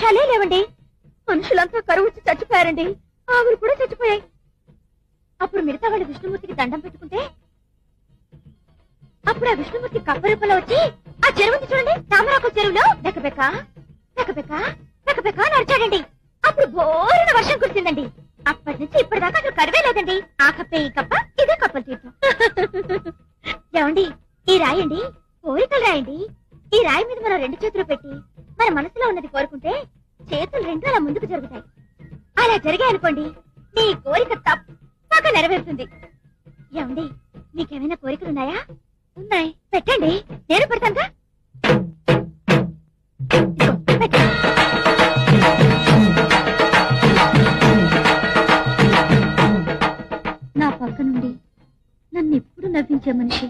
వర్షాలే లేవండి. మనుషులంతా కరువు వచ్చి చచ్చిపోయారండి. ఆవులు కూడా చచ్చిపోయాయి. అప్పుడు మిగతా వాళ్ళు విష్ణుమూర్తికి దండం పెట్టుకుంటే అప్పుడు ఆ విష్ణుమూర్తి కప్పరూపంలో వచ్చి ఆ చెరువుని చూడండి, తామరాకు చెరువులో బెకబెక బెకబెక బెకబెక నడిచాడండి. అప్పుడు బోరున వర్షం కురిసిందండి. అప్పటి నుంచి ఇప్పటిదాకా అసలు కరువే లేదండి. ఆ కప్పే ఈ కప్ప, ఇదే కప్పల తీర్థం. ఏమండి, ఈ రాయండి కోరికలు రాయండి. ఈ రాయి మీద మనం 2 చేతులు పెట్టి మన మనసులో ఉన్నది కోరుకుంటే చేతులు 2 అలా ముందుకు జరుగుతాయి. అలా జరిగాయనుకోండి, మీ కోరిక తప్పక నెరవేరుతుంది. ఏమండి, మీకేమైనా కోరికలున్నాయా? ఉన్నాయి, పెట్టండి, నేను పెడతానుగా. నా పక్క నుండి నన్ను ఎప్పుడు నవ్వించే మనిషి